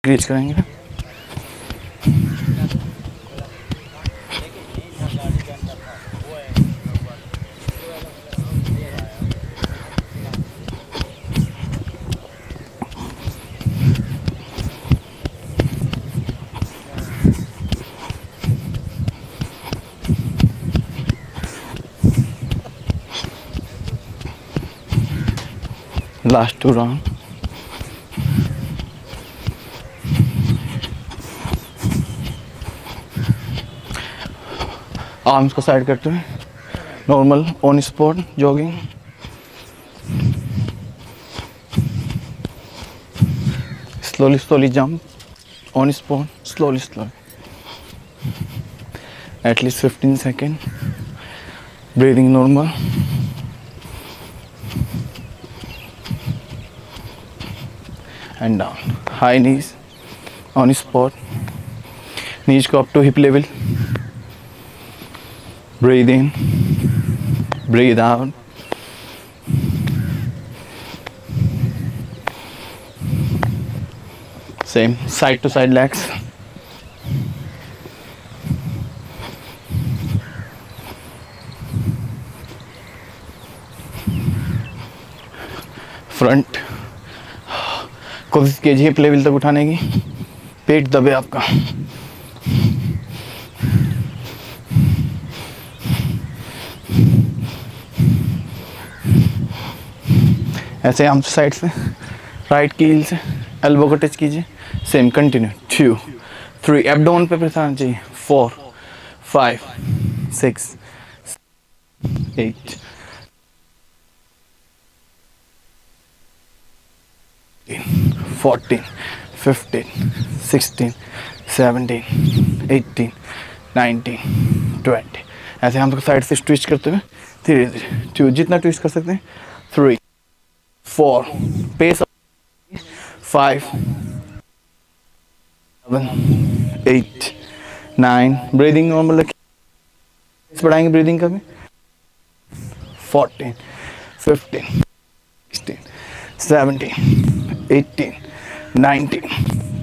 Decrease करेंगे। Last 2 round. Arms को side करते हुए normal on spot jogging. Slowly jump on spot, slowly at least 15 seconds. Breathing normal. And down. High knees on spot. Knees go up to hip level. Breathe in. Breathe out. Same side to side legs. Front कोशिश कीजिए hip level तक उठाने की। पेट दबे आपका। ऐसे arm side से, right की हील से एल्बो को टच कीजिए। Same continue. 2 3 एब्डोमेन पे प्रेस आना चाहिए। 4 5 6 8 14 15 16 17 18 19 20। ऐसे हम साइड से ट्विस्ट करते हुए धीरे धीरे 2 जितना ट्विस्ट कर सकते हैं। 3 4 पेस 5 7 8 9 ब्रीदिंग नॉर्मल रखिए। बढ़ाएंगे ब्रीदिंग का भी। 14 15 16 17 18 19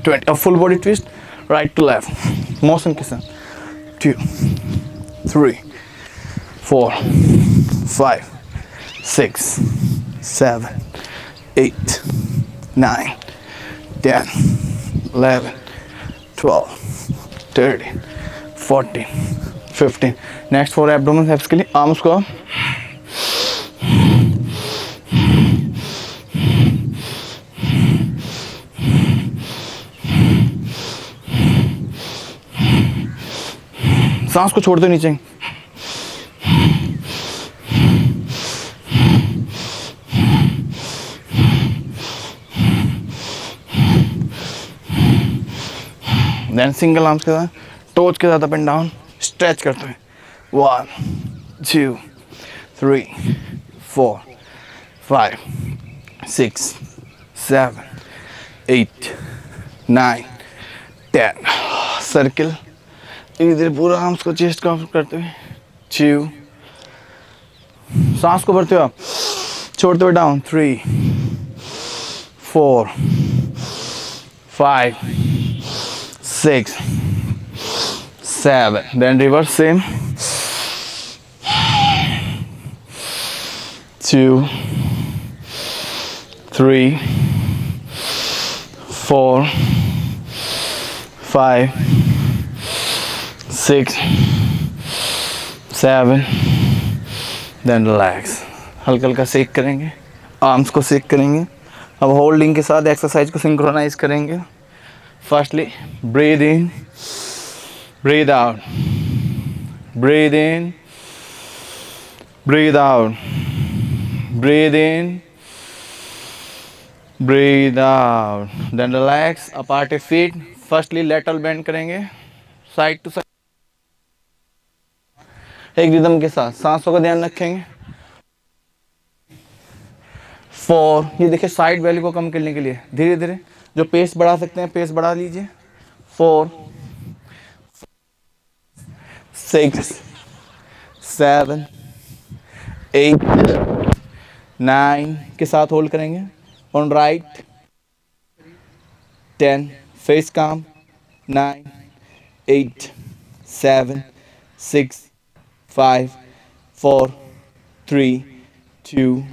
20। अब full body twist right to left motion के साथ। 2 3 4 5 6 7 8 9 10 11 12 13 14 15। नेक्स्ट 4 एब्डोमेन हैप्स के लिए आर्म्स को सांस को छोड़ते नीचे। देन सिंगल आर्म्स के साथ टोच के साथ अप एंड डाउन स्ट्रेच करते हैं। 1 2 3 4 5 6 7 8 9 10। सर्किल धीरे पूरा आर्म्स को चेस्ट को करते हुए। 2 सांस को भरते हो आप, छोड़ते हुए down. 3 4 5 6 7। Then reverse same. 2 3 4 5 6 7। Then relax. हल्का हल्का सेक करेंगे, आर्म्स को सेक करेंगे। अब होल्डिंग के साथ एक्सरसाइज को सिंक्रोनाइज करेंगे। Firstly breathe in, breathe out, breathe in, breathe out, breathe in, breathe out. Then relax. Apart feet. Firstly lateral bend करेंगे साइड टू साइड एक रिदम के साथ। सांसों का ध्यान रखेंगे। 4 ये देखिए साइड वैल्यू को कम करने के लिए धीरे धीरे जो पेस बढ़ा सकते हैं पेस बढ़ा लीजिए। 4 6 7 8 9 के साथ होल्ड करेंगे on right. 10 face calm. 9, 8, 7, 6, 5, 4, 3, 2,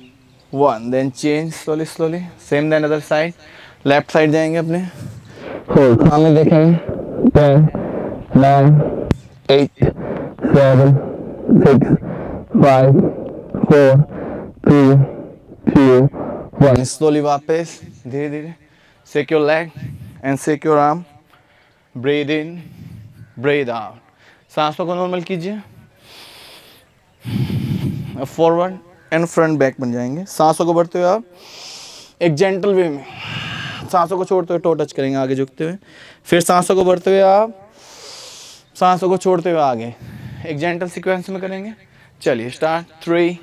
1. Then change slowly slowly. Same then other side. Left side जाएंगे अपने. Hold. सामने देखेंगे. 10, 9, 8, 7, 6, 5, 4, 3, 2, 1. Slowly वापस धीरे धीरे. Shake your leg and shake your arm. Breathe in, breathe out. सांसों को नॉर्मल कीजिए. अब फॉरवर्ड एंड फ्रंट बैक बन जाएंगे. सांसों को बढ़ते हुए आप एक जेंटल वे में सांसों को छोड़ते हुए टो टच करेंगे आगे झुकते हुए. फिर सांसों को बढ़ते हुए आप सांसों को छोड़ते हुए आगे एक जेंटल सीक्वेंस में करेंगे. चलिए स्टार्ट. 3,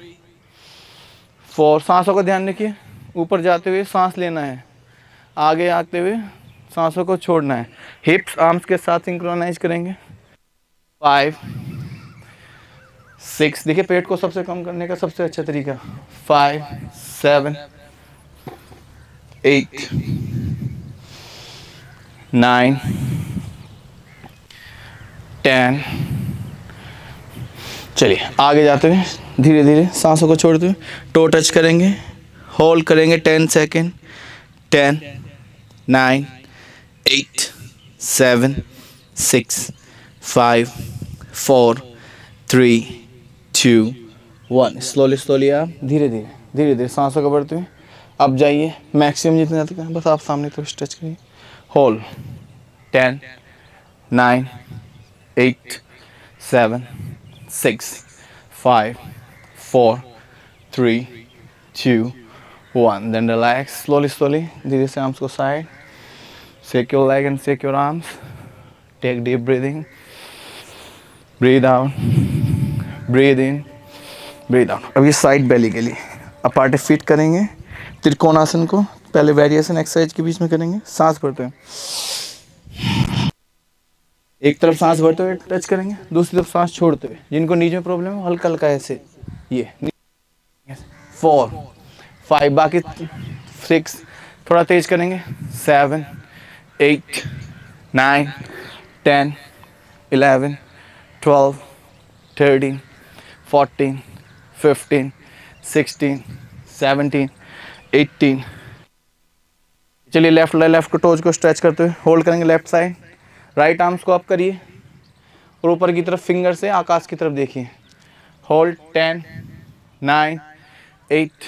4. सांसों को ध्यान रखिए. ऊपर जाते हुए सांस लेना है, आगे आते हुए सांसों को छोड़ना है. हिप्स आर्म्स के साथ सिंक्रोनाइज करेंगे. 5, 6. देखिए पेट को सबसे कम करने का सबसे अच्छा तरीका. 5, 7, 8, 9, 10. चलिए आगे जाते हुए धीरे धीरे सांसों को छोड़ते हुए टो टच करेंगे. होल्ड करेंगे 10 सेकेंड. 10, 9, 8, 7, 6, 5, 4, 3, 2, 1. स्लोली स्लोली आप धीरे धीरे सांसों को बढ़ते हुए अब जाइए. मैक्सिमम जितने जाते हैं बस आप सामने तो स्ट्रेच करिए. होल्ड. 10, 9, 8, 7, 6, 5, 4, 3, 2, 1. Then relax. Slowly धीरे से आर्म्स को side. Shake your leg and shake your arms. Take deep breathing. Breathe out. Breathe in. Breathe out. अब ये साइड बेली के लिए अपार्ट फीट करेंगे. त्रिकोणासन को पहले वेरिएशन एक्सरसाइज के बीच में करेंगे. सांस भरते हैं. एक तरफ सांस भरते हुए टच करेंगे, दूसरी तरफ सांस छोड़ते हुए. जिनको नीचे में प्रॉब्लम है हल्का हल्का ऐसे ये. 4, 5. बाकी 6 थोड़ा तेज करेंगे. 7, 8, 9, 10, 11, 12, 13, 14, 15, 16, 17, 18. चलिए लेफ्ट को टोज को स्ट्रेच करते हुए होल्ड करेंगे. Left side. राइट आर्म्स को अप करिए और ऊपर की तरफ फिंगर से आकाश की तरफ देखिए. होल्ड. 10, 9, 8,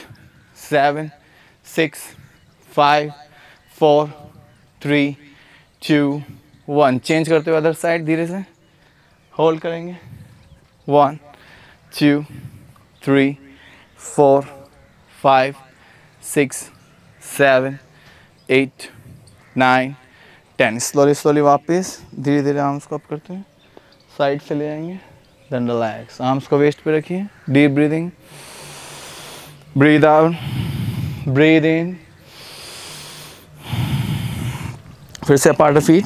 7, 6, 5, 4, 3, 2, 1. चेंज करते हुए अदर साइड धीरे से होल्ड करेंगे. 1, 2, 3, 4, 5, 6, 7, 8, 9, 10. स्लोली वापस धीरे धीरे आर्म्स को अप करते हैं, साइड से ले आएंगे. Then relax. आर्म्स को वेस्ट पे रखिए. Deep breathing. Breathe out. Breathe in. फिर से अपार्ट ऑफ फीट.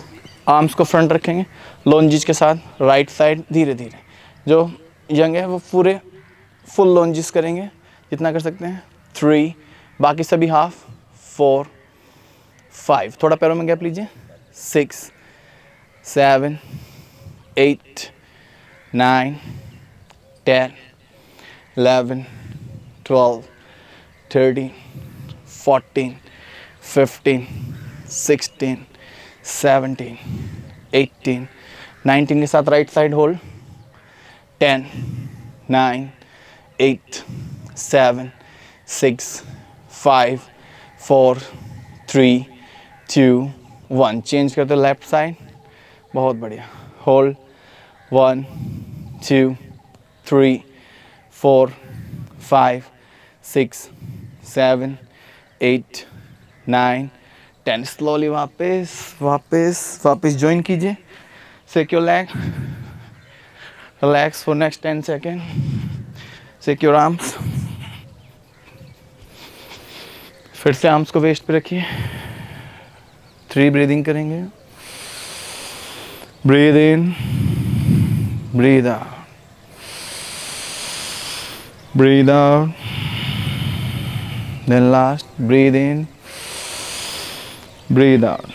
आर्म्स को फ्रंट रखेंगे लॉन्जिज के साथ. राइट साइड धीरे धीरे. जो यंग है वो पूरे फुल लॉन्जिस करेंगे जितना कर सकते हैं. 3. बाकी सभी हाफ. 4, 5. थोड़ा पैरों में गैप लीजिए. 6, 7, 8, 9, 10, 11, 12, 13, 14, 15, 16, 17, 18, 19 के साथ राइट साइड होल्ड. 10, 9, 8, 7, 6, 5, 4, 3, 2, 1. चेंज करते लेफ्ट साइड. बहुत बढ़िया. होल्ड. 1, 2, 3, 4, 5, 6, 7, 8, 9, 10. स्लोली वापस ज्वाइन कीजिए. Shake your leg. Relax for next 10 seconds. Shake your arms. फिर से आर्म्स को वेस्ट पे रखिए. 3 ब्रीदिंग करेंगे. Breathe in. Breathe out. Breathe out. Then last, breathe in. Breathe out.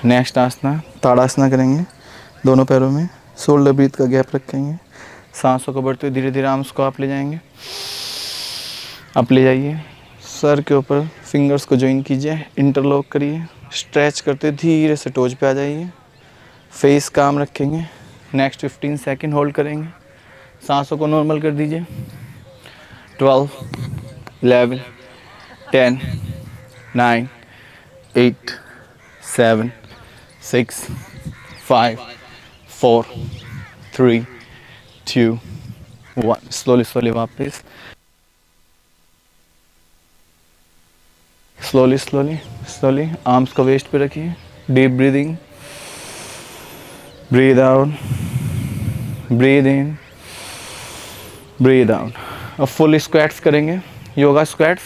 Next asana Tadasana करेंगे, दोनों पैरों में शोल्डर ब्रीथ का गैप रखेंगे, सांसों को बढ़ते हुए धीरे धीरे आर्म्स को आप ले जाएंगे, आप ले जाइए, सर के ऊपर फिंगर्स को ज्वाइन कीजिए, इंटरलॉक करिए, स्ट्रेच करते धीरे से टोज पे आ जाइए, फेस काम रखेंगे, नेक्स्ट 15 सेकंड होल्ड करेंगे, सांसों को नॉर्मल कर दीजिए। 12 11 10 9 8 7 6 5 4 3 2 1 स्लोली वापस, स्लोली आर्म्स को वेस्ट पे रखिए, deep breathing, breathe out, breathe in, breathe out. अब फुल स्क्वाट्स करेंगे, योगा स्क्वाट्स।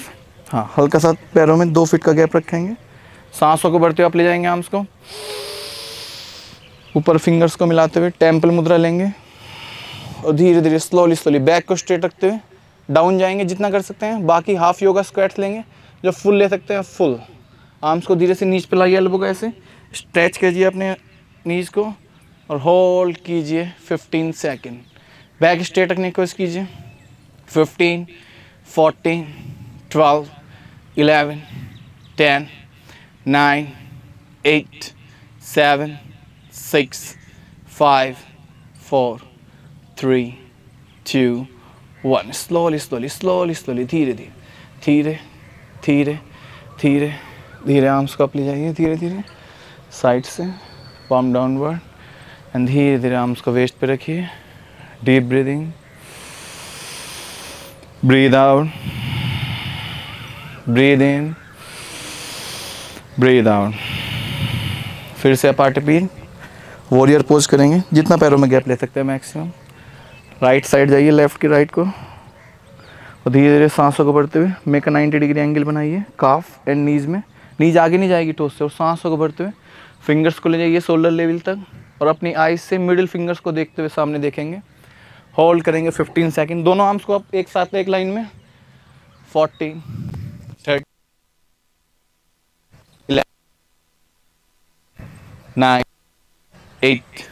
हाँ, हल्का सा पैरों में 2 फीट का गैप रखेंगे, सांसों को बढ़ते हुए आप ले जाएंगे, आर्म्स को ऊपर, फिंगर्स को मिलाते हुए टेम्पल मुद्रा लेंगे और धीरे धीरे स्लोली बैक को स्ट्रेट रखते हुए डाउन जाएंगे जितना कर सकते हैं। बाकी हाफ योगा स्क्वाट्स लेंगे, जो फुल ले सकते हैं फुल। आर्म्स को धीरे से नीच पे लाइए, एल्बो को ऐसे स्ट्रेच कीजिए अपने नीज को और होल्ड कीजिए 15 सेकंड। बैक स्ट्रेट रखने की कोशिश कीजिए। 15 14 12 11 10 9 8 7 6 5 4 3 2 1 स्लोली धीरे आर्म्स को आप ले जाइए, धीरे साइड से पाम डाउनवर्ड एंड धीरे आर्म्स को वेस्ट पे रखिए। Deep breathing, breathe out, breathe in, breathe out. फिर से अपार्ट पीन वॉरियर पोज करेंगे, जितना पैरों में गैप ले सकते हैं मैक्सिमम। राइट साइड जाइए, लेफ्ट की राइट को, और धीरे धीरे सांसों को बढ़ते हुए मेक अ 90 डिग्री एंगल बनाइए काफ एंड नीज में। नीज आगे नहीं जाएगी टोस से, और सांसों को बढ़ते हुए फिंगर्स को ले जाइए शोल्डर लेवल तक, और अपनी आईज से मिडिल फिंगर्स को देखते हुए सामने देखेंगे। होल्ड करेंगे 15 सेकंड। दोनों आर्म्स को आप एक साथ एक लाइन में 40 30 11 9 8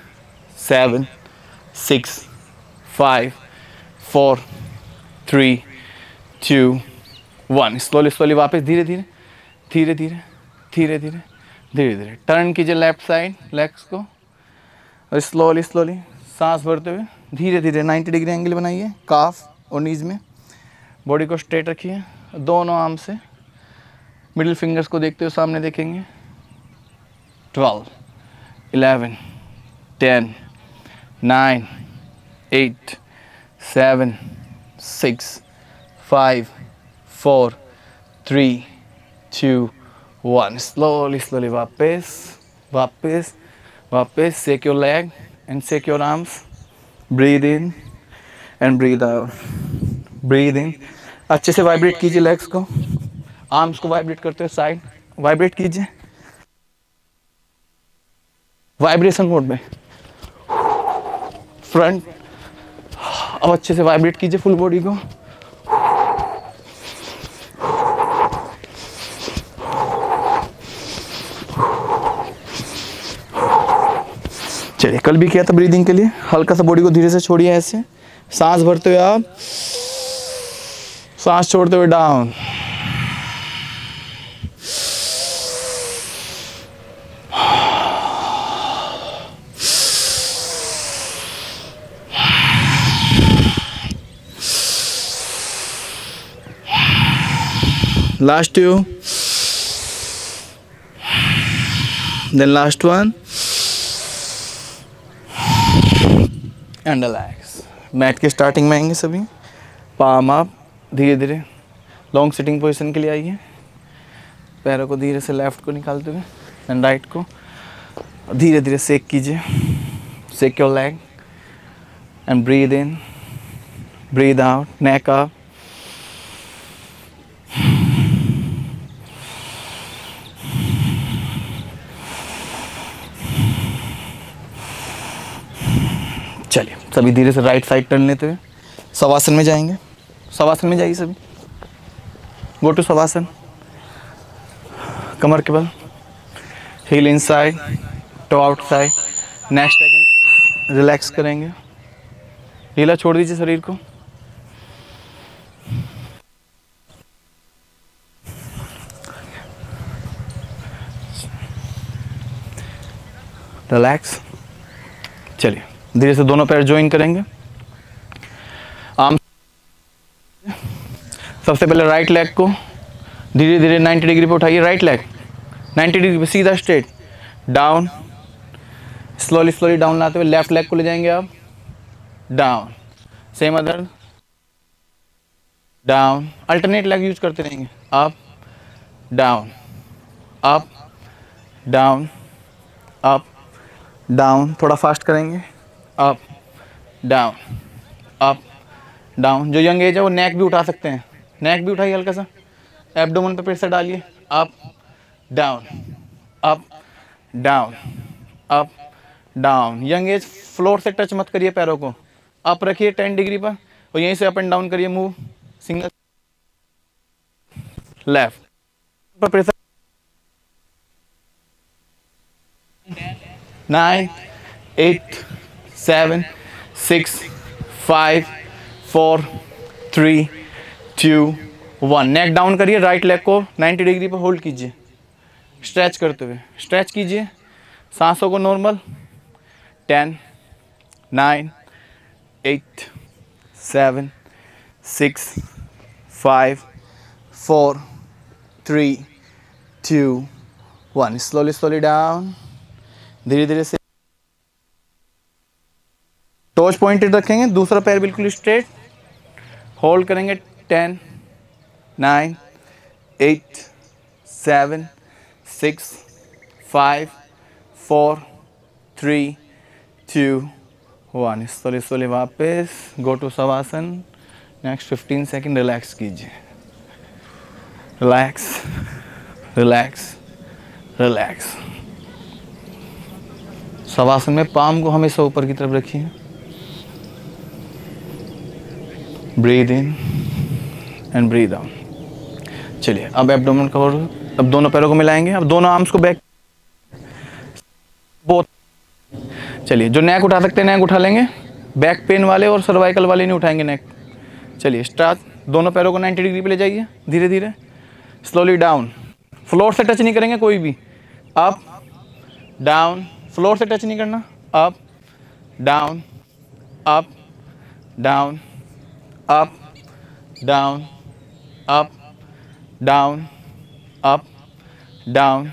7 6 5 4 3 2 1 स्लोली वापस धीरे धीरे टर्न कीजिए लेफ्ट साइड लेग्स को, और स्लोली सांस भरते हुए धीरे 90 डिग्री एंगल बनाइए काफ और नीज में। बॉडी को स्ट्रेट रखिए, दोनों आर्म से मिडिल फिंगर्स को देखते हुए सामने देखेंगे। 12 11 10 9 8 7 6 5 4 3 2 1 स्लोली वापस shake your leg and shake your arms, breathe in and breathe out, breathe in। अच्छे से वाइब्रेट कीजिए लेग्स को, आर्म्स को वाइब्रेट करते हुए साइड वाइब्रेट कीजिए, वाइब्रेशन मोड में फ्रंट। अब अच्छे से वाइब्रेट कीजिए फुल बॉडी को। चलिए, कल भी किया था ब्रीदिंग के लिए। हल्का सा बॉडी को धीरे से छोड़िए, ऐसे सांस भरते हुए आप, सांस छोड़ते हुए down. Last two, then last one, and relax। Mat के स्टार्टिंग में आएंगे सभी, पाम आप धीरे धीरे लॉन्ग सिटिंग पोजीशन के लिए आइए। पैरों को धीरे से लेफ्ट को निकालते हुए एंड राइट को धीरे धीरे शेक कीजिए। Shake your leg and breathe in, breathe out, neck up. चलिए, सभी धीरे से राइट साइड टर्न लेते हुए शवासन में जाएंगे। शवासन में जाइए सभी, गो टू शवासन। कमर के बल, heel inside, toe outside. Next second relax करेंगे, ढीला छोड़ दीजिए शरीर को। रिलैक्स। चलिए धीरे से दोनों पैर ज्वाइन करेंगे। आर्म, सबसे पहले राइट लेग को धीरे धीरे 90 डिग्री पे उठाइए। राइट लेग 90 डिग्री पे सीधा straight down, slowly slowly down लाते हुए लेफ्ट लेग को ले जाएंगे आप down, same other down, alternate leg use करते रहेंगे। Up down, up down, up down, थोड़ा फास्ट करेंगे। Up down, up down. जो यंग एज है वो नेक भी उठा सकते हैं, नेक भी उठाइए हल्का सा, एब्डोमेन पे प्रेशर डालिए। Up down, up down, up down. Young age floor से टच मत करिए, पैरों को अप रखिए 10 डिग्री पर और यहीं से अप एंड डाउन करिए। मूव सिंगल लेफ्ट पर प्रेशर। 9 8 7 6 5 4 3 2 1। नेक डाउन करिए, राइट लेग को 90 डिग्री पर होल्ड कीजिए, स्ट्रेच करते हुए स्ट्रेच कीजिए सांसों को नॉर्मल। 10 9 8 7 6 5 4 3 2 1। स्लोली स्लोली डाउन, धीरे धीरे से टोज पॉइंटेड रखेंगे, दूसरा पैर बिल्कुल स्ट्रेट, होल्ड करेंगे। 10 9 8 7 6 5 4 3 2 1। स्लोली स्लोली वापस go to shavasana. Next 15 second relax कीजिए, रिलैक्स रिलैक्स रिलैक्स। शवासन में पाम को हमेशा ऊपर की तरफ रखिए। Breathe in and breathe out. चलिए अब एब्डोमेन कवर, अब दोनों पैरों को मिलाएंगे, अब दोनों आर्म्स को बैक बोथ। चलिए जो नेक उठा सकते हैं नेक उठा लेंगे, बैक पेन वाले और सर्वाइकल वाले नहीं उठाएंगे नेक। चलिए स्टार्ट, दोनों पैरों को 90 डिग्री पे ले जाइए, धीरे धीरे स्लोली डाउन, फ्लोर से टच नहीं करेंगे कोई भी। अप डाउन, फ्लोर से टच नहीं करना। Up down, up down, up down, up down, up down,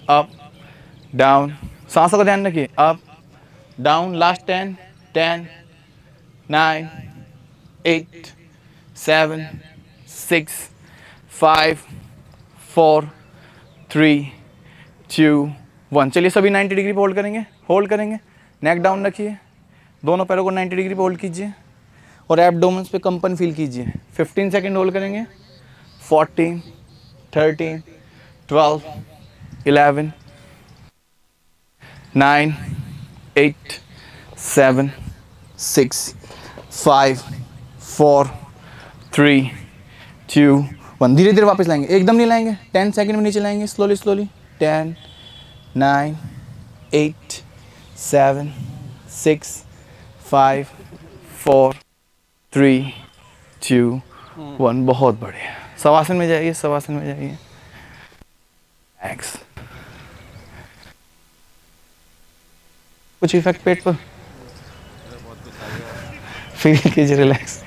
up down. सांसों का ध्यान रखिए। Up down, last 10 10 9 8 7 6 5 4 3 2 1। चलिए सभी 90 डिग्री पे होल्ड करेंगे, होल्ड करेंगे, नेक डाउन रखिए, दोनों पैरों को 90 डिग्री पे होल्ड कीजिए और एब्डोमेन्स पे कंपन फील कीजिए। 15 सेकेंड होल्ड करेंगे। 14 13 12 11 9 8 7 6 5 4 3 2 1। धीरे धीरे वापस लाएंगे, एकदम नहीं लाएंगे, 10 सेकेंड में नीचे लाएंगे, स्लोली स्लोली। 10 9 8 7 6 5 4 3 2 1। बहुत बढ़िया। शवासन में जाइए, शवासन में जाइए। एक्स कुछ इफेक्ट पेट पर फील कीजिए, रिलैक्स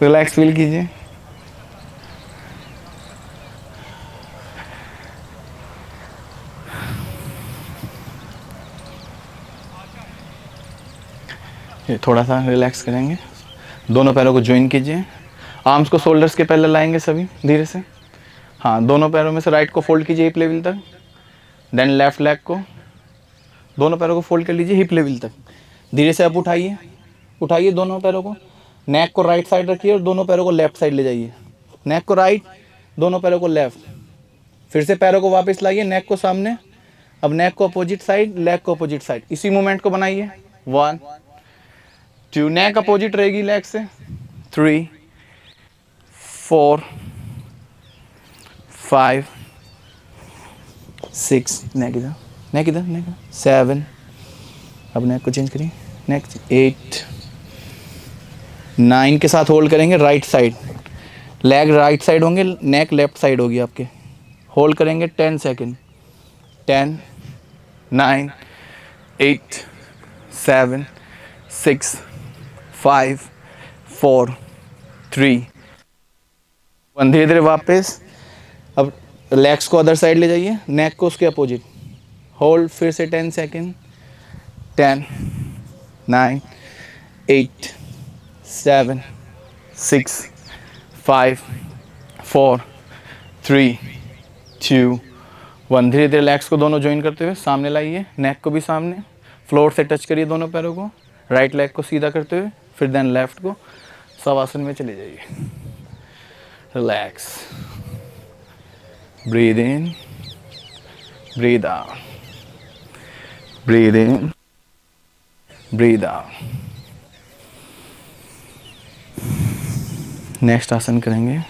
रिलैक्स फील कीजिए। ये थोड़ा सा रिलैक्स करेंगे, दोनों पैरों को ज्वाइन कीजिए, आर्म्स को शोल्डर्स के पहले लाएंगे सभी धीरे से। हाँ, दोनों पैरों में से राइट को फोल्ड कीजिए हिप लेवल तक, देन लेफ्ट लेग को, दोनों पैरों को फोल्ड कर लीजिए हिप लेवल तक। धीरे से अब उठाइए, उठाइए दोनों पैरों को, नेक को राइट साइड रखिए और दोनों पैरों को लेफ्ट साइड ले जाइए। नेक को राइट, दोनों पैरों को लेफ्ट, फिर से पैरों को वापस लाइए, नेक को सामने, अब नेक को अपोजिट साइड, लेग को अपोजिट साइड, इसी मूवमेंट को बनाइए। 1 2, नेक अपोजिट रहेगी लेग से। 3 4 5 6, नेक इधर, नेक इधर, नेक 7, अब नेक को चेंज करिए, नेक्स्ट 8, 9 के साथ होल्ड करेंगे right side, leg right side होंगे, नेक लेफ्ट साइड होगी आपके, होल्ड करेंगे 10 सेकेंड, 10, 9, 8, 7, 6, 5, 4, 3, 1। धीरे धीरे वापस, अब लेग्स को अदर साइड ले जाइए, नेक को उसके अपोजिट, होल्ड फिर से 10 सेकेंड, 10, 9, 8, 7, 6, 5, 4, 3, 2, 1। धीरे धीरे लेग्स को दोनों ज्वाइन करते हुए सामने लाइए, नेक को भी सामने, फ्लोर से टच करिए दोनों पैरों को, राइट लेग को सीधा करते हुए, फिर देन लेफ्ट को, शवासन में चले जाइए। Relax, breathe in, breathe out, breathe in, breathe out. Next आसन करेंगे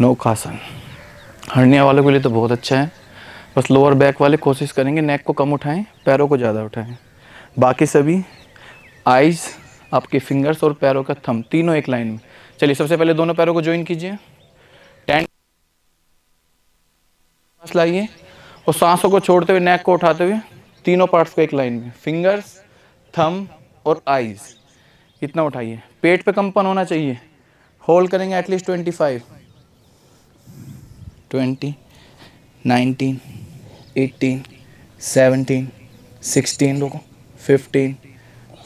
नौकासन। हर्निया वालों के लिए तो बहुत अच्छा है, बस लोअर बैक वाले कोशिश करेंगे नेक को कम उठाएं, पैरों को ज़्यादा उठाएं। बाकी सभी आइज़, आपके फिंगर्स और पैरों का थंब तीनों एक लाइन में। चलिए सबसे पहले दोनों पैरों को ज्वाइन कीजिए, 10 सांस लाइए और सांसों को छोड़ते हुए नेक को उठाते हुए तीनों पार्ट्स को एक लाइन में, फिंगर्स, थंब और आइज़, इतना उठाइए। पेट पे कंपन होना चाहिए, होल्ड करेंगे एटलीस्ट 25, 20, 19, 18, 17, 16, रुको, 15,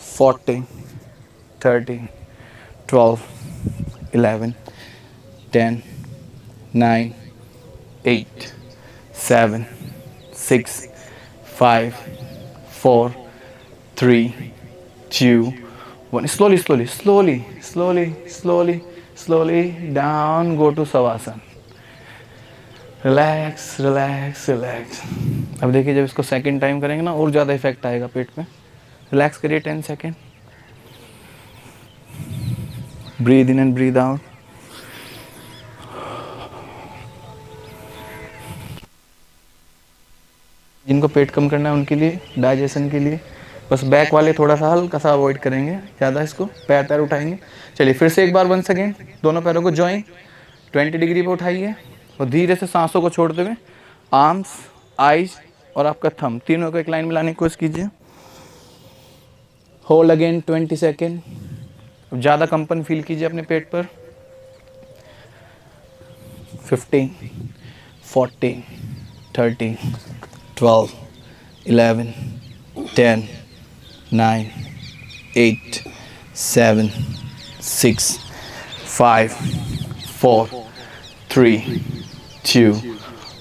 14, 13, 12, 11, 10, 9, 8, 7, 6, 5, 4, 3, 2, 1। Slowly, slowly, slowly, slowly, slowly, slowly down, go to Savasana. Relax, relax, relax. अब देखिए जब इसको सेकंड टाइम करेंगे ना और ज़्यादा इफेक्ट आएगा पेट पे। रिलैक्स करिए 10 second, breathe in and breathe out. जिनको पेट कम करना है उनके लिए, डाइजेशन के लिए, बस बैक वाले थोड़ा सा हल्का सा अवॉइड करेंगे ज़्यादा इसको, पैर पैर उठाएंगे। चलिए फिर से एक बार 1 सेकेंड, दोनों पैरों को ज्वाइन 20 डिग्री पे उठाइए और धीरे से सांसों को छोड़ते हुए आर्म्स, आइज और आपका थंब तीनों को एक लाइन में लाने की कोशिश कीजिए। Hold again 20 second. ज़्यादा कंपन फील कीजिए अपने पेट पर। 15, 14, 13, 12, 11, 10, 9, 8, 7, 6, 5, 4, 3, 2,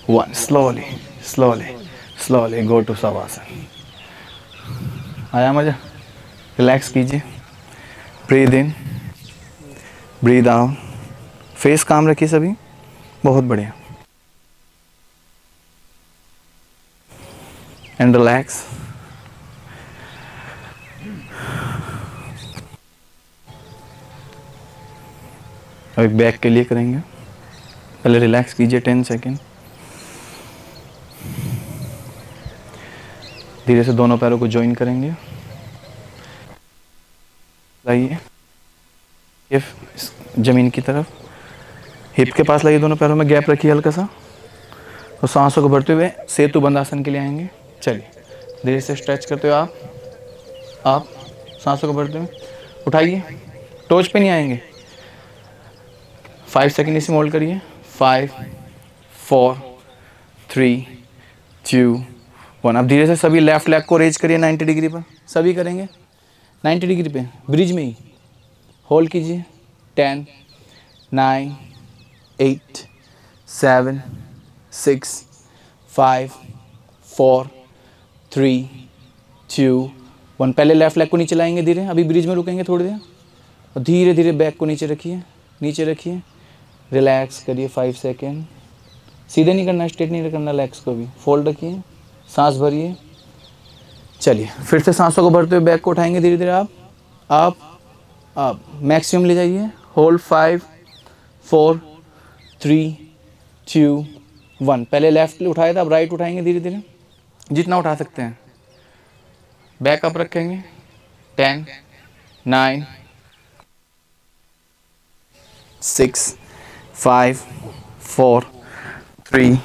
1। Slowly, slowly, slowly go to Savasana. आया मजा? रिलैक्स कीजिए, breathe in, breathe out, face काम रखिए सभी, बहुत बढ़िया। And relax. अब एक बैक के लिए करेंगे, पहले रिलैक्स कीजिए 10 सेकेंड। धीरे से दोनों पैरों को ज्वाइन करेंगे, लाइए जमीन की तरफ, हिप के पास लाइए, दोनों पैरों में गैप रखिए हल्का सा और सांसों को भरते हुए सेतु बंद आसन के लिए आएंगे। चलिए धीरे से स्ट्रेच करते हुए आप सांसों को भरते हुए उठाइए, टोच पे नहीं आएंगे। 5 सेकेंड इसे होल्ड करिए। 5, 4, 3, 2, 1। अब धीरे से सभी लेफ्ट लेग को रेज करिए 90 डिग्री पर, सभी करेंगे 90 डिग्री पे, ब्रिज में ही होल्ड कीजिए। 10, 9, 8, 7, 6, 5, 4, 3, 2, 1। पहले लेफ्ट लेग को नीचे लाएंगे धीरे, अभी ब्रिज में रुकेंगे थोड़ी देर और धीरे धीरे बैक को नीचे रखिए, नीचे रखिए, रिलैक्स करिए 5 सेकेंड। सीधे नहीं करना, स्ट्रेट नहीं करना, लेग्स को भी फोल्ड रखिए, सांस भरिए। चलिए फिर से सांसों को भरते हुए बैक को उठाएंगे धीरे धीरे, आप मैक्सिमम ले जाइए। होल्ड 5, 4, 3, 2, 1। पहले लेफ्ट उठाया था, अब राइट उठाएंगे धीरे धीरे, जितना उठा सकते हैं। बैक अप रखेंगे। 10, 9, 6, 5, 4, 3,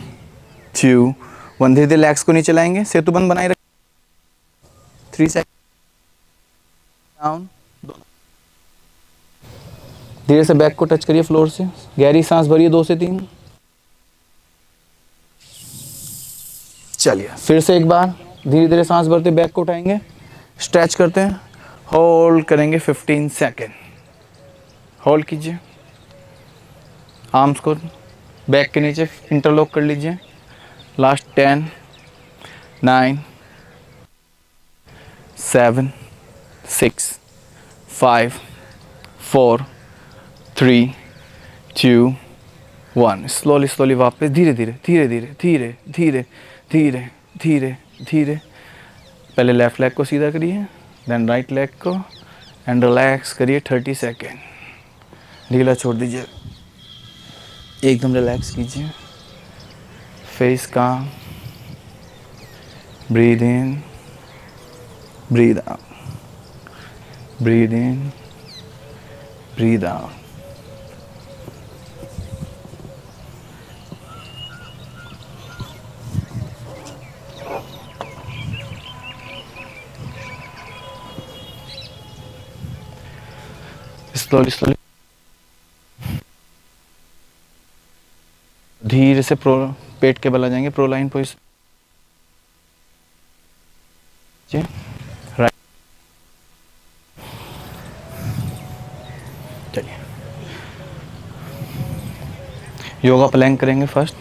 2, 1। धीरे धीरे लेग्स को नीचे लाएंगे, सेतु बंद बनाए रखें। 3 सेकंड डाउन। धीरे से बैक को टच करिए फ्लोर से, गहरी सांस भरिए 2 से 3। चलिए फिर से एक बार धीरे धीरे सांस भरते बैक को उठाएंगे, स्ट्रेच करते हैं, होल्ड करेंगे 15 सेकेंड। होल्ड कीजिए, आर्म्स को बैक के नीचे इंटरलॉक कर लीजिए। लास्ट 10, 9, 7, 6, 5, 4, 3, 2, 1। स्लोली स्लोली वापस, धीरे धीरे धीरे धीरे धीरे धीरे धीरे धीरे धीरे। पहले लेफ्ट लेग को सीधा करिए, देन राइट लेग को, एंड रिलैक्स करिए 30 सेकेंड। ढीला छोड़ दीजिए, एकदम रिलैक्स कीजिए। फेस काम, breathe in, breathe out, breathe in, breathe out. Slowly slowly धीरे से पेट के बल आ जाएंगे, प्रोलाइन पोजिशन। राइट, चलिए योगा प्लैंक करेंगे फर्स्ट।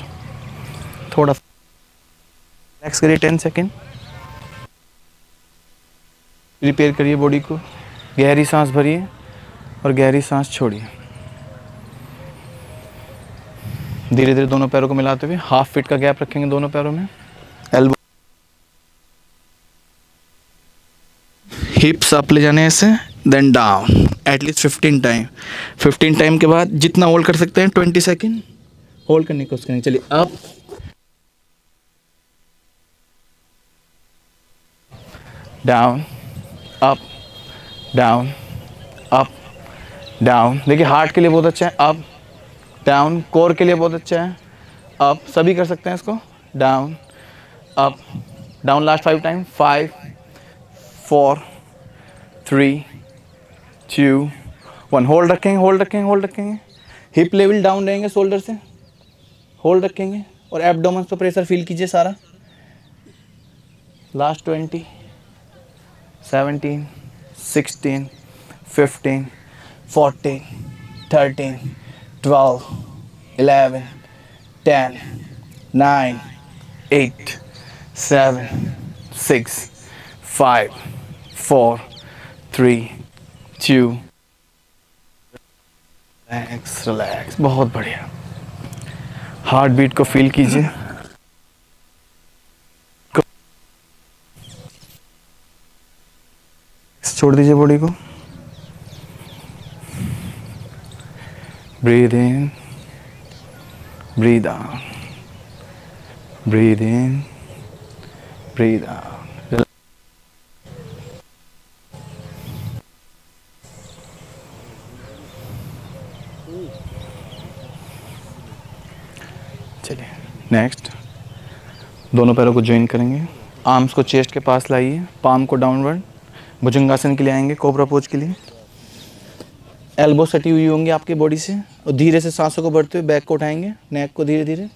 थोड़ा रिलैक्स करिए 10 सेकेंड, प्रिपेयर करिए बॉडी को। गहरी सांस भरिए और गहरी सांस छोड़िए। धीरे धीरे दोनों पैरों को मिलाते हुए हाफ फीट का गैप रखेंगे दोनों पैरों में। एल्बो हिप्स अप ले जाने से, then down at least 15 time. 15 time के बाद जितना होल्ड कर सकते हैं 20 सेकेंड होल्ड करने की कोशिश करेंगे। चलिए up, down, up, down, up, down. देखिए हार्ट के लिए बहुत अच्छा है, अप डाउन। कोर के लिए बहुत अच्छा है, अप। सभी कर सकते हैं इसको, down, up, down. Last 5 time. 5, 4, 3, 2, 1। Hold रखेंगे, होल्ड रखेंगे, होल्ड रखेंगे। हिप लेवल डाउन रहेंगे शोल्डर से, होल्ड रखेंगे और एब्डोमेन पर प्रेशर फील कीजिए सारा। लास्ट 20, 17, 16, 15, 14, 13, 12, 11, 10, 9, 8, 7, 6, 5, 4, 3, 2। रिलैक्स रिलैक्स, बहुत बढ़िया। हार्ट बीट को फील कीजिए। छोड़ दीजिए बॉडी को। Breathe in, breathe out, breathe in, breathe out. चलिए नेक्स्ट, दोनों पैरों को ज्वाइन करेंगे। आर्म्स को चेस्ट के पास लाइए, पाम को डाउनवर्ड। भुजंगासन के लिए आएंगे, कोबरा पोज के लिए। एल्बो सटी हुई होंगी आपकी बॉडी से, और धीरे से सांसों को बढ़ते हुए बैक को उठाएंगे, नेक को धीरे धीरे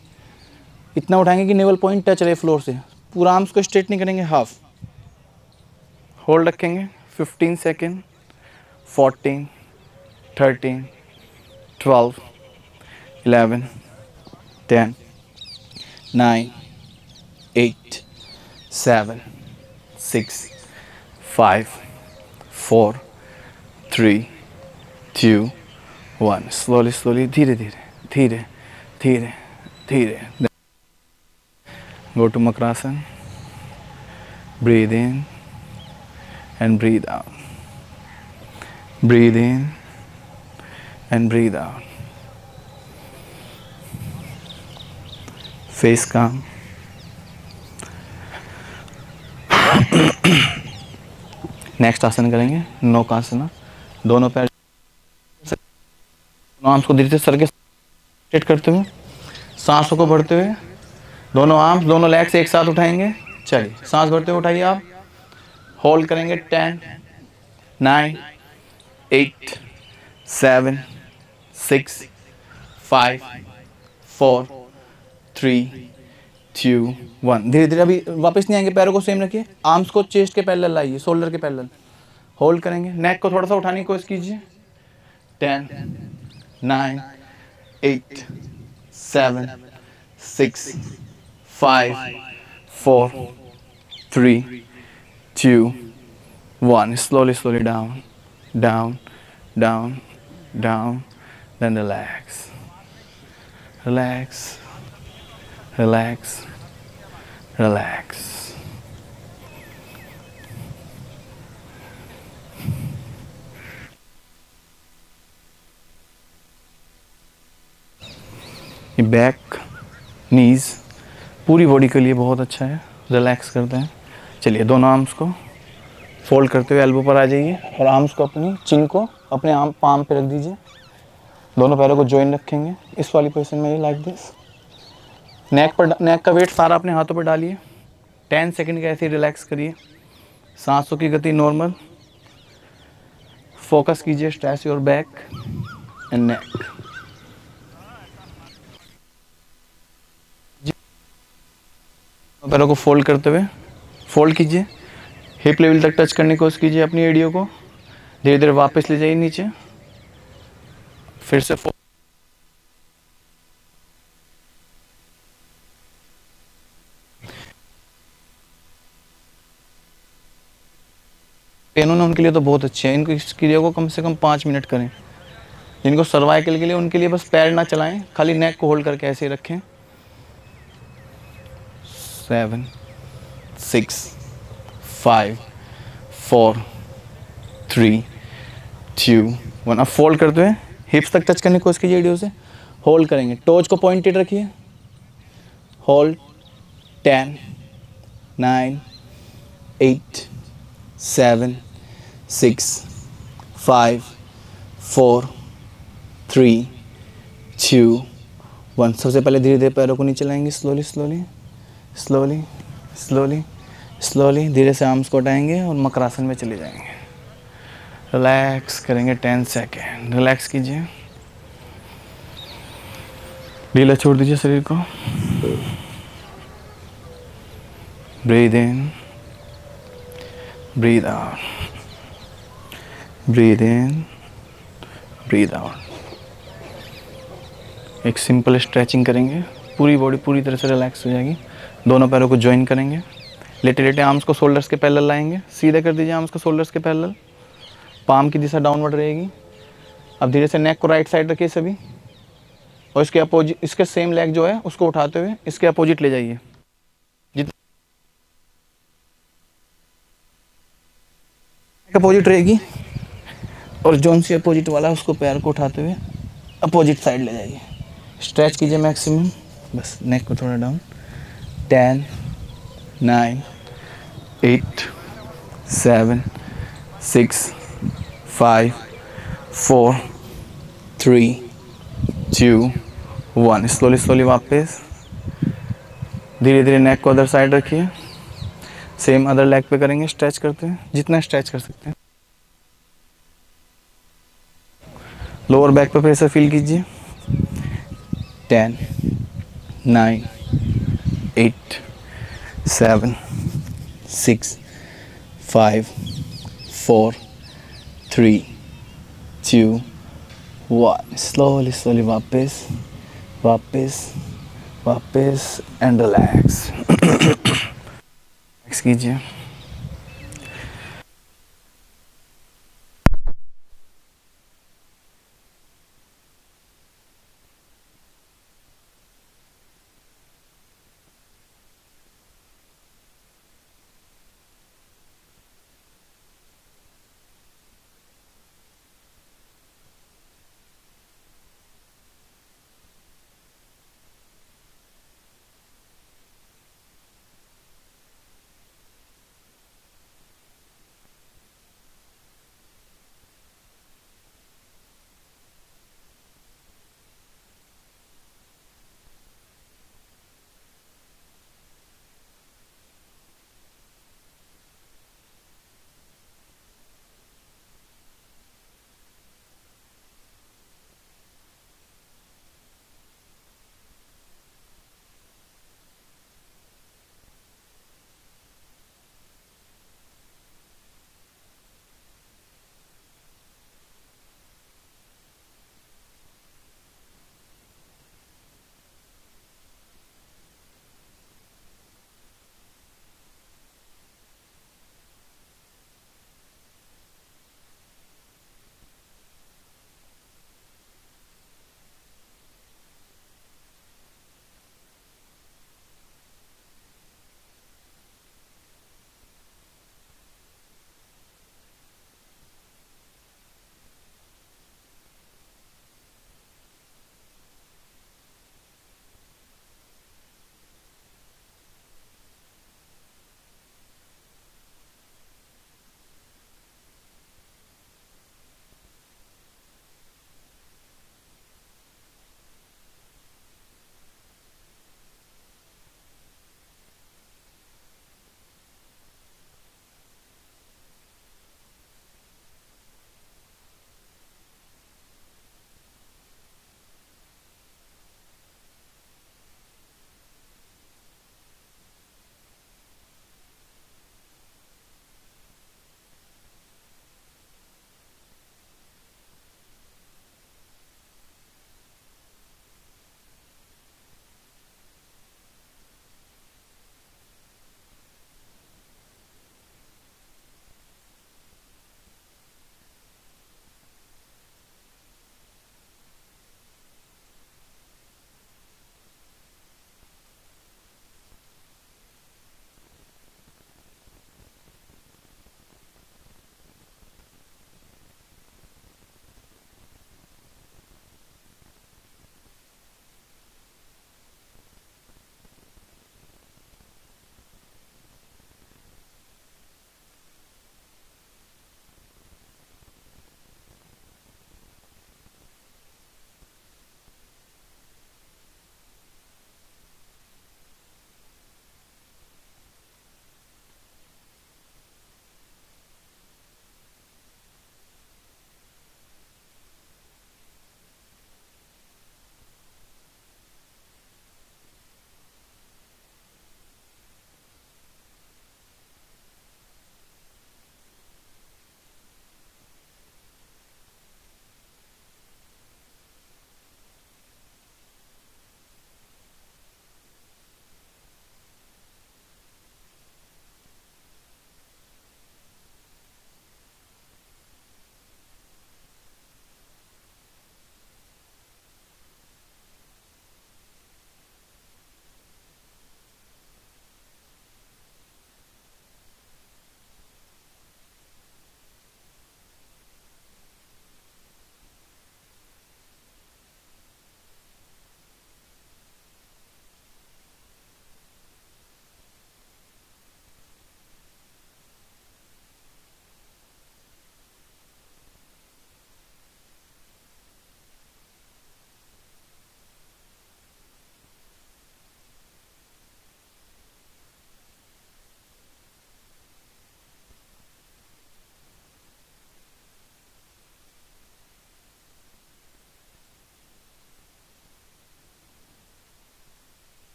इतना उठाएंगे कि नेवल पॉइंट टच रहे फ्लोर से। पूरा आर्म्स को स्ट्रेट नहीं करेंगे, हाफ। होल्ड रखेंगे 15 सेकेंड। 14, 13, 12, 11, 10, 9, 8, 7, 6, 5, 4, 3, 2, 1। स्लोली स्लोली, धीरे धीरे धीरे धीरे धीरे। Go to makarasana. ब्रीद इन and breathe out. Breathe in and breathe out. Face calm. Next आसन करेंगे नौकासना। दोनों पैर, आर्म्स को धीरे से सर के स्ट्रेट करते हुए, सांसों को भरते हुए, दोनों आर्म्स दोनों लेग्स एक साथ उठाएंगे। चलिए सांस भरते हुए उठाइए आप। होल्ड करेंगे 10 9 8 7 6 5 4 3 2 1। धीरे धीरे अभी वापस नहीं आएंगे, पैरों को सेम रखिए, आर्म्स को चेस्ट के पैरेलल लाइए, शोल्डर के पैरेलल। होल्ड करेंगे, नेक को थोड़ा सा उठाने की कोशिश कीजिए। 10 9 8 7 6 5 4 3 2 1। Slowly, slowly down, down, down, down. Then relax, relax, relax, relax. ये बैक, नीज, पूरी बॉडी के लिए बहुत अच्छा है, रिलैक्स करते हैं। चलिए दोनों आर्म्स को फोल्ड करते हुए एल्बो पर आ जाइए और आर्म्स को अपनी चिन को अपने आर्म पाम पे रख दीजिए। दोनों पैरों को जॉइन रखेंगे इस वाली पोजीशन में, ये लाइक दिस। नेक का वेट सारा अपने हाथों पर डालिए। 10 सेकंड के ऐसे ही रिलैक्स करिए। सांसों की गति नॉर्मल। फोकस कीजिए, stretch your back and neck. पैरों को फोल्ड करते हुए फोल्ड कीजिए, हिप लेवल तक टच करने की कोशिश कीजिए अपनी एडियो को। धीरे धीरे वापस ले जाइए नीचे, फिर से पेनों ने उनके लिए तो बहुत अच्छे हैं, इनको इस क्रिया को कम से कम 5 मिनट करें। जिनको सर्वाइकल के लिए, उनके लिए बस पैर ना चलाएं, खाली नेक को होल्ड करके ऐसे ही रखें। 7 6 5 4 3 2 1। अब फोल्ड करते हुए हिप्स तक टच करने की कोशिश कीजिए एडियो से। होल्ड करेंगे, टोज को पॉइंटेड रखिए। होल्ड 10 9 8 7 6 5 4 3 2 1। सबसे पहले धीरे धीरे पैरों को नीचे लाएंगे, slowly slowly slowly slowly slowly. धीरे से आर्म्स को उठाएंगे और मकरासन में चले जाएंगे। रिलैक्स करेंगे 10 सेकेंड। रिलैक्स कीजिए, ढीला छोड़ दीजिए शरीर को। Breathe in, breathe out, breathe in, breathe out. एक सिंपल स्ट्रेचिंग करेंगे, पूरी बॉडी पूरी तरह से रिलैक्स हो जाएगी। दोनों पैरों को ज्वाइन करेंगे। लेटे लेटे आर्म्स को शोल्डर्स के पैरेलल लाएंगे, सीधे कर दीजिए आर्म्स को शोल्डर्स के पैरेलल। पाम की दिशा डाउनवर्ड रहेगी। अब धीरे से नेक को राइट साइड रखिए सभी, और इसके अपोजिट, इसके सेम लेग जो है उसको उठाते हुए इसके अपोजिट ले जाइए। जितना अपोजिट रहेगी और जोन सी अपोजिट वाला उसको पैर को उठाते हुए अपोजिट साइड ले जाइए। स्ट्रेच कीजिए मैक्सिमम, बस नेक को थोड़ा डाउन। 10 9 8 7 6 5 4 3 2 1। स्लोली स्लोली वापस। धीरे धीरे नेक को अदर साइड रखिए। सेम अदर लेग पे करेंगे, स्ट्रेच करते हैं जितना स्ट्रेच कर सकते हैं। लोअर बैक पे प्रेशर फील कीजिए। 10 9 8 7 6 5 4 3 2 1। स्लोली स्लोली वापस वापस वापस एंड रिलैक्स। कीजिए।